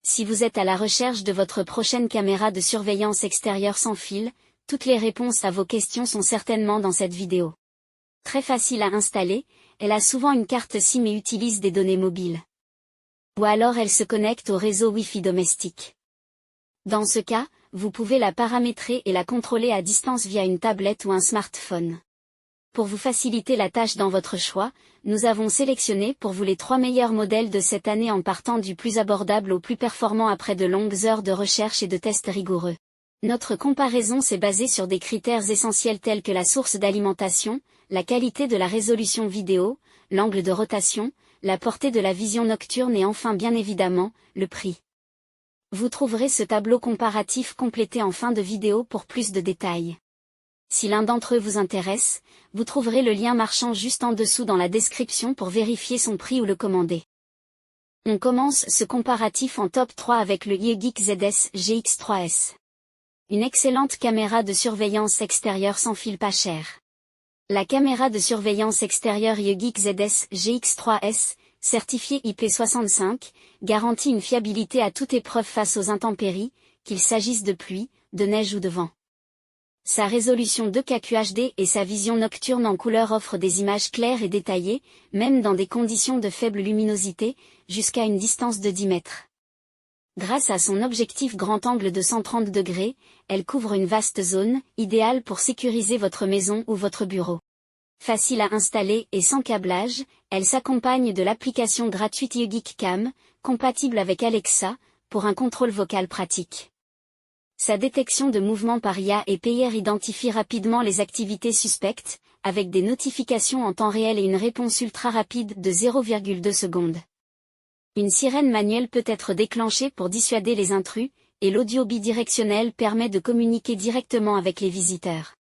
Si vous êtes à la recherche de votre prochaine caméra de surveillance extérieure sans fil, toutes les réponses à vos questions sont certainement dans cette vidéo. Très facile à installer, elle a souvent une carte SIM et utilise des données mobiles. Ou alors elle se connecte au réseau Wi-Fi domestique. Dans ce cas, vous pouvez la paramétrer et la contrôler à distance via une tablette ou un smartphone. Pour vous faciliter la tâche dans votre choix, nous avons sélectionné pour vous les 3 meilleurs modèles de cette année en partant du plus abordable au plus performant après de longues heures de recherche et de tests rigoureux. Notre comparaison s'est basée sur des critères essentiels tels que la source d'alimentation, la qualité de la résolution vidéo, l'angle de rotation, la portée de la vision nocturne et enfin bien évidemment, le prix. Vous trouverez ce tableau comparatif complété en fin de vidéo pour plus de détails. Si l'un d'entre eux vous intéresse, vous trouverez le lien marchand juste en dessous dans la description pour vérifier son prix ou le commander. On commence ce comparatif en top 3 avec le YEGEEK ZS GX3S. Une excellente caméra de surveillance extérieure sans fil pas cher. La caméra de surveillance extérieure YEGEEK ZS GX3S, certifiée IP65, garantit une fiabilité à toute épreuve face aux intempéries, qu'il s'agisse de pluie, de neige ou de vent. Sa résolution 2K QHD et sa vision nocturne en couleur offrent des images claires et détaillées, même dans des conditions de faible luminosité, jusqu'à une distance de 10 mètres. Grâce à son objectif grand angle de 130 degrés, elle couvre une vaste zone, idéale pour sécuriser votre maison ou votre bureau. Facile à installer et sans câblage, elle s'accompagne de l'application gratuite YEGEEK Cam, compatible avec Alexa, pour un contrôle vocal pratique. Sa détection de mouvement par IA et PR identifie rapidement les activités suspectes, avec des notifications en temps réel et une réponse ultra rapide de 0,2 secondes. Une sirène manuelle peut être déclenchée pour dissuader les intrus, et l'audio bidirectionnel permet de communiquer directement avec les visiteurs.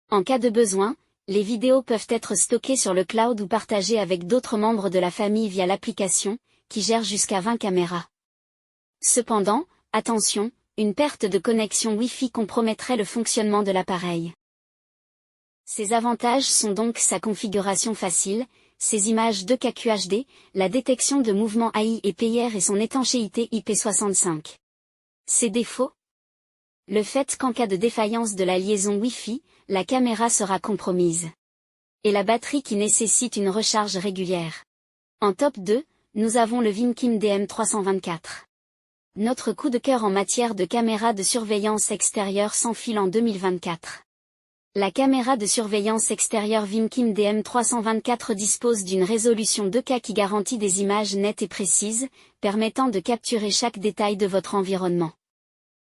En cas de besoin, les vidéos peuvent être stockées sur le cloud ou partagées avec d'autres membres de la famille via l'application, qui gère jusqu'à 20 caméras. Cependant, attention, une perte de connexion Wi-Fi compromettrait le fonctionnement de l'appareil. Ses avantages sont donc sa configuration facile, ses images 2K QHD, la détection de mouvements AI et PR et son étanchéité IP65. Ses défauts? Le fait qu'en cas de défaillance de la liaison Wi-Fi, la caméra sera compromise. Et la batterie qui nécessite une recharge régulière. En top 2, nous avons le Vimkim DM324. Notre coup de cœur en matière de caméra de surveillance extérieure sans fil en 2024. La caméra de surveillance extérieure Vimkim DM324 dispose d'une résolution 2K qui garantit des images nettes et précises, permettant de capturer chaque détail de votre environnement.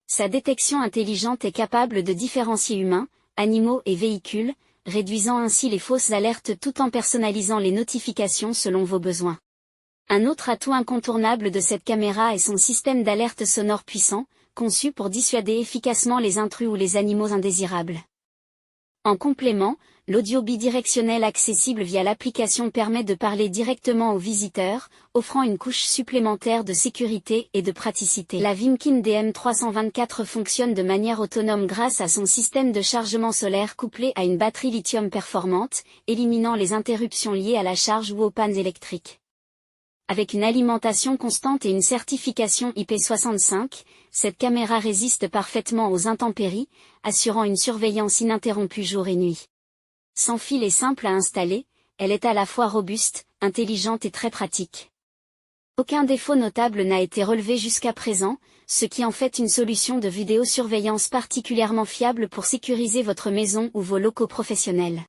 Sa détection intelligente est capable de différencier humains, animaux et véhicules, réduisant ainsi les fausses alertes tout en personnalisant les notifications selon vos besoins. Un autre atout incontournable de cette caméra est son système d'alerte sonore puissant, conçu pour dissuader efficacement les intrus ou les animaux indésirables. En complément, l'audio bidirectionnel accessible via l'application permet de parler directement aux visiteurs, offrant une couche supplémentaire de sécurité et de praticité. La Vimkim DM324 fonctionne de manière autonome grâce à son système de chargement solaire couplé à une batterie lithium performante, éliminant les interruptions liées à la charge ou aux pannes électriques. Avec une alimentation constante et une certification IP65, cette caméra résiste parfaitement aux intempéries, assurant une surveillance ininterrompue jour et nuit. Sans fil et simple à installer, elle est à la fois robuste, intelligente et très pratique. Aucun défaut notable n'a été relevé jusqu'à présent, ce qui en fait une solution de vidéosurveillance particulièrement fiable pour sécuriser votre maison ou vos locaux professionnels.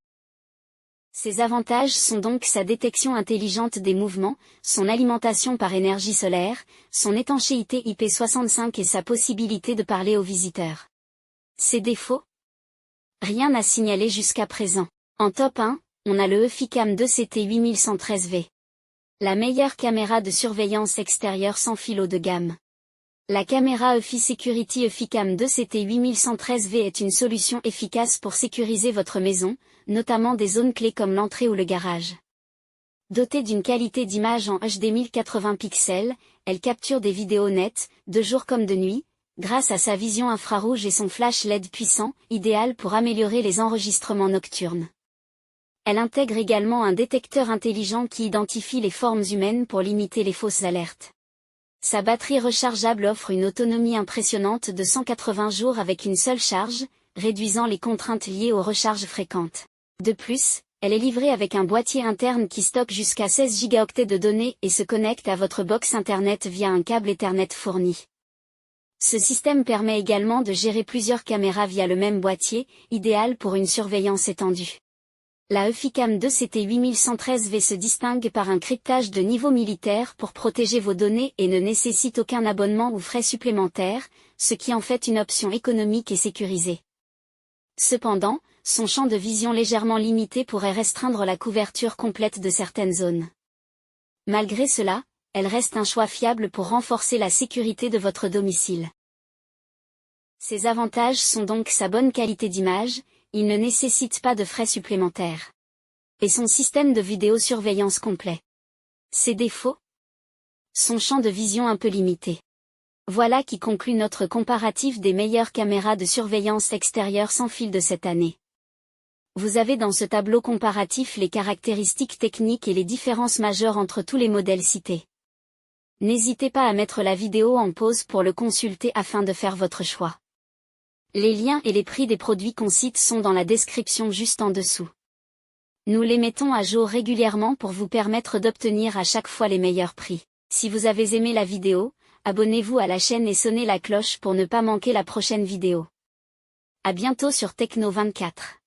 Ses avantages sont donc sa détection intelligente des mouvements, son alimentation par énergie solaire, son étanchéité IP65 et sa possibilité de parler aux visiteurs. Ses défauts? Rien à signaler jusqu'à présent. En top 1, on a le EFICAM 2CT8113V. La meilleure caméra de surveillance extérieure sans fil haut de gamme. La caméra EFI Security EFICAM 2CT8113V est une solution efficace pour sécuriser votre maison, notamment des zones clés comme l'entrée ou le garage. Dotée d'une qualité d'image en HD 1080 pixels, elle capture des vidéos nettes, de jour comme de nuit, grâce à sa vision infrarouge et son flash LED puissant, idéal pour améliorer les enregistrements nocturnes. Elle intègre également un détecteur intelligent qui identifie les formes humaines pour limiter les fausses alertes. Sa batterie rechargeable offre une autonomie impressionnante de 180 jours avec une seule charge, réduisant les contraintes liées aux recharges fréquentes. De plus, elle est livrée avec un boîtier interne qui stocke jusqu'à 16 Go de données et se connecte à votre box Internet via un câble Ethernet fourni. Ce système permet également de gérer plusieurs caméras via le même boîtier, idéal pour une surveillance étendue. La Eficam 2 CT8113V se distingue par un cryptage de niveau militaire pour protéger vos données et ne nécessite aucun abonnement ou frais supplémentaires, ce qui en fait une option économique et sécurisée. Cependant, son champ de vision légèrement limité pourrait restreindre la couverture complète de certaines zones. Malgré cela, elle reste un choix fiable pour renforcer la sécurité de votre domicile. Ses avantages sont donc sa bonne qualité d'image, il ne nécessite pas de frais supplémentaires. Et son système de vidéosurveillance complet. Ses défauts? Son champ de vision un peu limité. Voilà qui conclut notre comparatif des meilleures caméras de surveillance extérieure sans fil de cette année. Vous avez dans ce tableau comparatif les caractéristiques techniques et les différences majeures entre tous les modèles cités. N'hésitez pas à mettre la vidéo en pause pour le consulter afin de faire votre choix. Les liens et les prix des produits qu'on cite sont dans la description juste en dessous. Nous les mettons à jour régulièrement pour vous permettre d'obtenir à chaque fois les meilleurs prix. Si vous avez aimé la vidéo, abonnez-vous à la chaîne et sonnez la cloche pour ne pas manquer la prochaine vidéo. À bientôt sur Techno24.